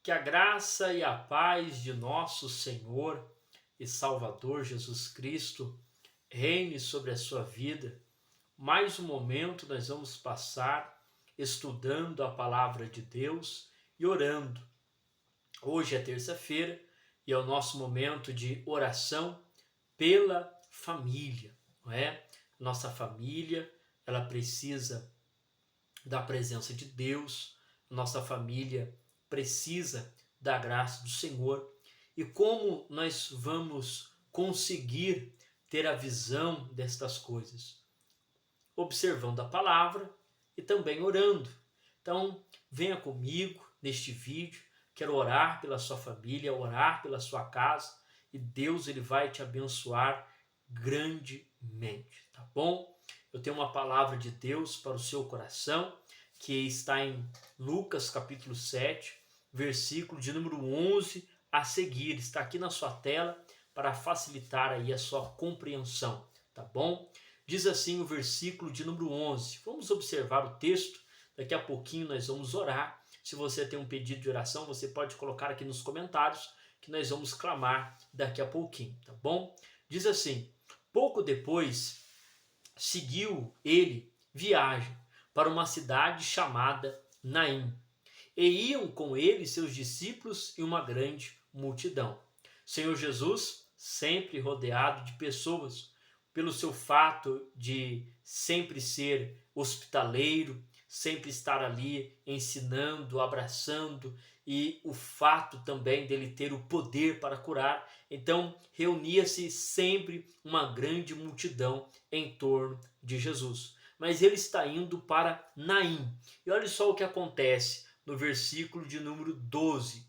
Que a graça e a paz de nosso Senhor e Salvador Jesus Cristo reine sobre a sua vida. Mais um momento nós vamos passar estudando a palavra de Deus e orando. Hoje é terça-feira e é o nosso momento de oração pela família, não é? Nossa família, ela precisa da presença de Deus, nossa família precisa da graça do Senhor. E como nós vamos conseguir ter a visão destas coisas? Observando a palavra e também orando. Então, venha comigo neste vídeo. Quero orar pela sua família, orar pela sua casa, e Deus ele vai te abençoar grandemente, tá bom? Eu tenho uma palavra de Deus para o seu coração, que está em Lucas capítulo 7, versículo de número 11 a seguir. Está aqui na sua tela para facilitar aí a sua compreensão, tá bom? Diz assim o versículo de número 11. Vamos observar o texto. Daqui a pouquinho nós vamos orar. Se você tem um pedido de oração, você pode colocar aqui nos comentários que nós vamos clamar daqui a pouquinho, tá bom? Diz assim: pouco depois seguiu ele viagem para uma cidade chamada Naim. E iam com ele seus discípulos e uma grande multidão. Senhor Jesus, sempre rodeado de pessoas, pelo seu fato de sempre ser hospitaleiro, sempre estar ali ensinando, abraçando, e o fato também dele ter o poder para curar. Então reunia-se sempre uma grande multidão em torno de Jesus. Mas ele está indo para Naim. E olha só o que acontece no versículo de número 12.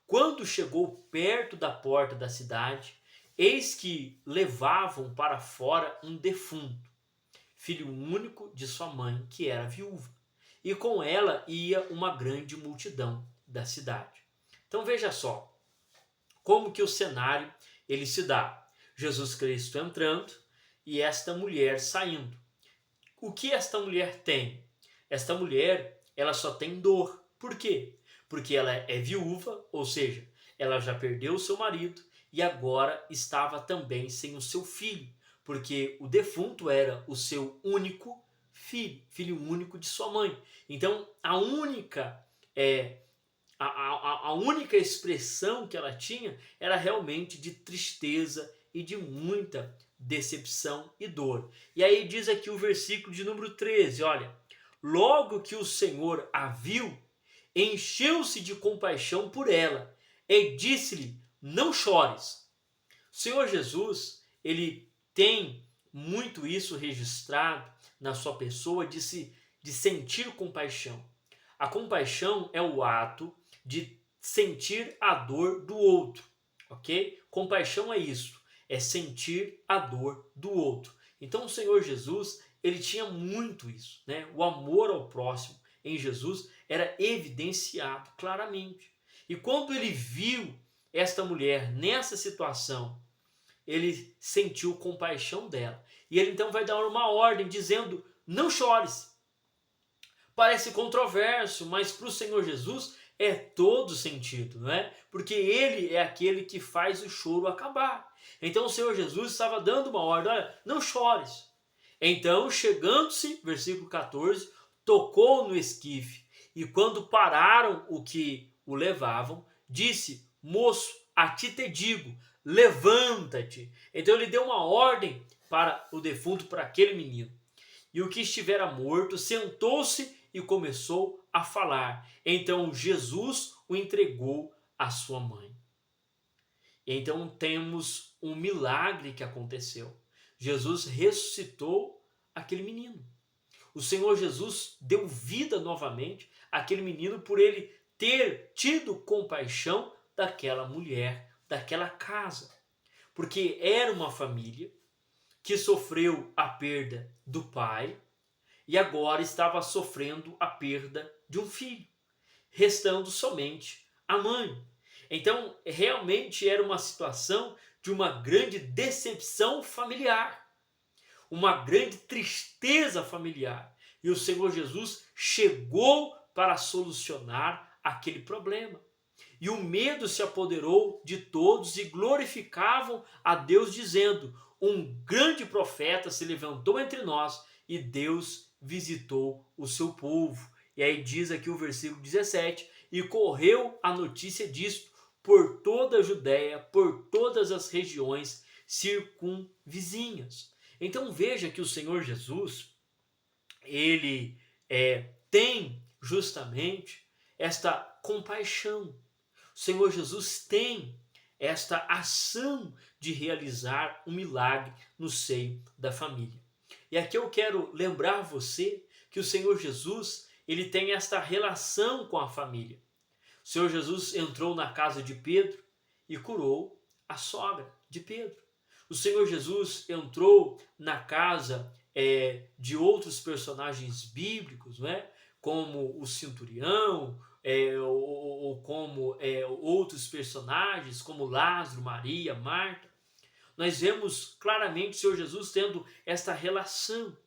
Quando chegou perto da porta da cidade, eis que levavam para fora um defunto, filho único de sua mãe, que era viúva. E com ela ia uma grande multidão da cidade. Então veja só, como que o cenário ele se dá. Jesus Cristo entrando e esta mulher saindo. O que esta mulher tem? Esta mulher, ela só tem dor. Por quê? Porque ela é viúva, ou seja, ela já perdeu o seu marido e agora estava também sem o seu filho, porque o defunto era o seu único filho, filho único de sua mãe. Então, a única expressão que ela tinha era realmente de tristeza e de muita decepção e dor. E aí diz aqui o versículo de número 13, olha: logo que o Senhor a viu, encheu-se de compaixão por ela e disse-lhe: não chores. O Senhor Jesus, ele tem muito isso registrado na sua pessoa de sentir compaixão. A compaixão é o ato de sentir a dor do outro, ok? Compaixão é isso, é sentir a dor do outro. Então o Senhor Jesus, ele tinha muito isso, né? O amor ao próximo em Jesus era evidenciado claramente. E quando ele viu esta mulher nessa situação, ele sentiu compaixão dela. E ele então vai dar uma ordem dizendo: não chores. Parece controverso, mas para o Senhor Jesus é todo sentido, não é? Porque ele é aquele que faz o choro acabar. Então o Senhor Jesus estava dando uma ordem: olha, não chores. Então, chegando-se, versículo 14, tocou no esquife, e quando pararam o que o levavam, disse: moço, a ti te digo, levanta-te. Então ele deu uma ordem para o defunto, para aquele menino. E o que estivera morto sentou-se e começou a falar. Então Jesus o entregou à sua mãe. Então temos um milagre que aconteceu. Jesus ressuscitou aquele menino. O Senhor Jesus deu vida novamente àquele menino por ele ter tido compaixão daquela mulher, daquela casa. Porque era uma família que sofreu a perda do pai e agora estava sofrendo a perda de um filho, restando somente a mãe. Então, realmente era uma situação de uma grande decepção familiar, uma grande tristeza familiar. E o Senhor Jesus chegou para solucionar aquele problema. E o medo se apoderou de todos e glorificavam a Deus, dizendo: um grande profeta se levantou entre nós e Deus visitou o seu povo. E aí diz aqui o versículo 17: e correu a notícia disto por toda a Judéia, por todas as regiões circunvizinhas. Então veja que o Senhor Jesus, ele tem justamente esta compaixão. O Senhor Jesus tem esta ação de realizar um milagre no seio da família. E aqui eu quero lembrar você que o Senhor Jesus, ele tem esta relação com a família. O Senhor Jesus entrou na casa de Pedro e curou a sogra de Pedro. O Senhor Jesus entrou na casa de outros personagens bíblicos, não é? Como o centurião, ou como outros personagens, como Lázaro, Maria, Marta. Nós vemos claramente o Senhor Jesus tendo esta relação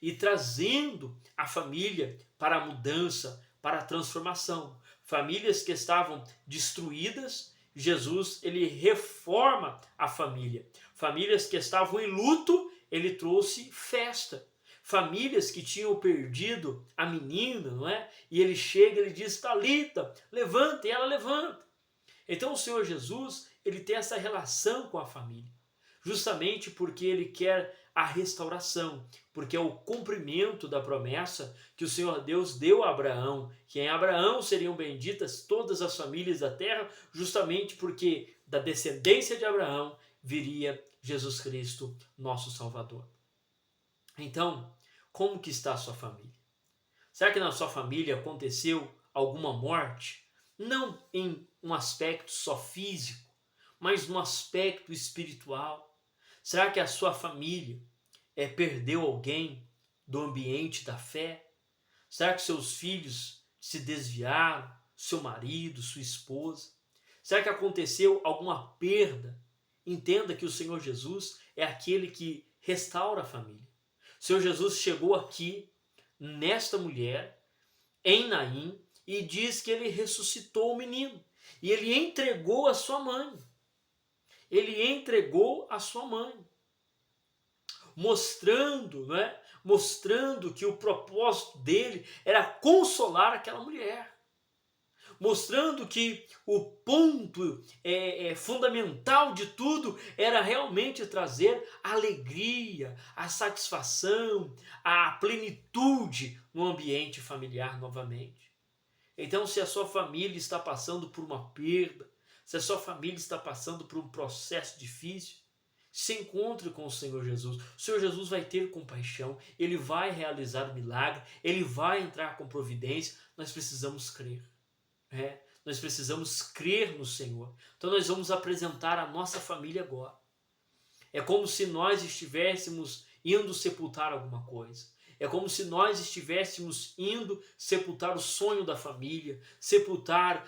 e trazendo a família para a mudança, para a transformação. Famílias que estavam destruídas, Jesus, ele reforma a família. Famílias que estavam em luto, ele trouxe festa. Famílias que tinham perdido a menina, não é? E ele chega e ele diz: Talita, levanta, e ela levanta. Então o Senhor Jesus, ele tem essa relação com a família, justamente porque ele quer a restauração, porque é o cumprimento da promessa que o Senhor Deus deu a Abraão, que em Abraão seriam benditas todas as famílias da terra, justamente porque da descendência de Abraão viria Jesus Cristo, nosso Salvador. Então, como que está a sua família? Será que na sua família aconteceu alguma morte? Não em um aspecto só físico, mas no aspecto espiritual. Será que a sua família perdeu alguém do ambiente da fé? Será que seus filhos se desviaram? Seu marido, sua esposa? Será que aconteceu alguma perda? Entenda que o Senhor Jesus é aquele que restaura a família. O Senhor Jesus chegou aqui, nesta mulher, em Naim, e diz que ele ressuscitou o menino. E ele entregou a sua mãe. Ele entregou a sua mãe. Mostrando, né? Mostrando que o propósito dele era consolar aquela mulher. Mostrando que o ponto fundamental de tudo era realmente trazer a alegria, a satisfação, a plenitude no ambiente familiar novamente. Então, se a sua família está passando por uma perda, se a sua família está passando por um processo difícil, se encontre com o Senhor Jesus. O Senhor Jesus vai ter compaixão, ele vai realizar o milagre, ele vai entrar com providência. Nós precisamos crer. Nós precisamos crer no Senhor. Então nós vamos apresentar a nossa família agora. É como se nós estivéssemos indo sepultar alguma coisa. É como se nós estivéssemos indo sepultar o sonho da família, sepultar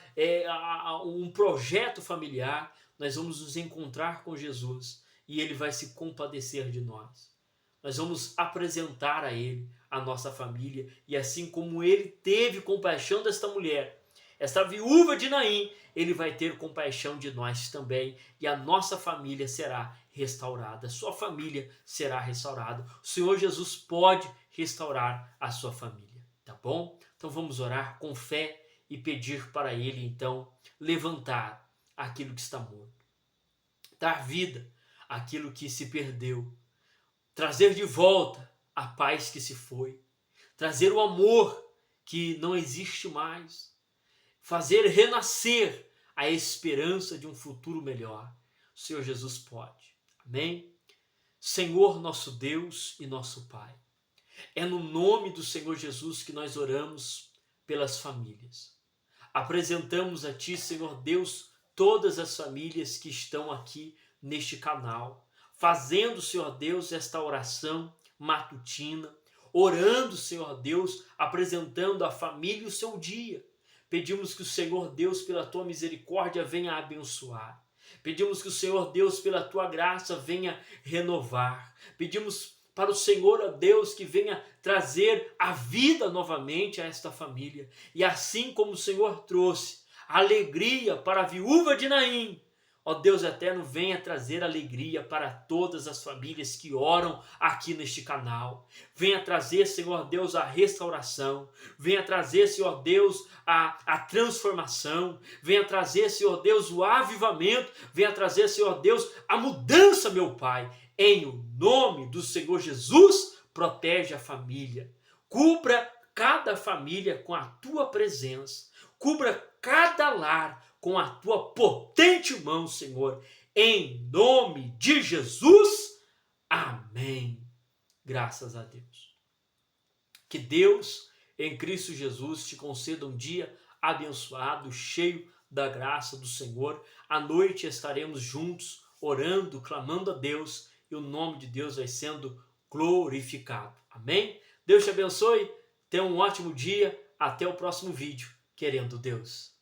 um projeto familiar. Nós vamos nos encontrar com Jesus e ele vai se compadecer de nós. Nós vamos apresentar a ele a nossa família, e assim como ele teve compaixão desta mulher, esta viúva de Naim, ele vai ter compaixão de nós também, e a nossa família será restaurada, a sua família será restaurada. O Senhor Jesus pode restaurar a sua família, tá bom? Então vamos orar com fé e pedir para ele, então, levantar aquilo que está morto, dar vida àquilo que se perdeu, trazer de volta a paz que se foi, trazer o amor que não existe mais, fazer renascer a esperança de um futuro melhor. O Senhor Jesus pode. Amém? Senhor nosso Deus e nosso Pai, é no nome do Senhor Jesus que nós oramos pelas famílias. Apresentamos a Ti, Senhor Deus, todas as famílias que estão aqui neste canal, fazendo, Senhor Deus, esta oração matutina, orando, Senhor Deus, apresentando a família o seu dia. Pedimos que o Senhor Deus, pela Tua misericórdia, venha abençoar. Pedimos que o Senhor Deus, pela Tua graça, venha renovar. Pedimos para o Senhor, ó Deus, que venha trazer a vida novamente a esta família. E assim como o Senhor trouxe alegria para a viúva de Naim. Ó Deus eterno, venha trazer alegria para todas as famílias que oram aqui neste canal. Venha trazer, Senhor Deus, a restauração. Venha trazer, Senhor Deus, a transformação. Venha trazer, Senhor Deus, o avivamento. Venha trazer, Senhor Deus, a mudança, meu Pai. Em o nome do Senhor Jesus, protege a família. Cubra cada família com a tua presença. Cubra cada lar com a tua potente mão, Senhor. Em nome de Jesus. Amém. Graças a Deus. Que Deus, em Cristo Jesus, te conceda um dia abençoado, cheio da graça do Senhor. À noite estaremos juntos, orando, clamando a Deus, e o nome de Deus vai sendo glorificado. Amém? Deus te abençoe. Tenha um ótimo dia. Até o próximo vídeo, querendo Deus.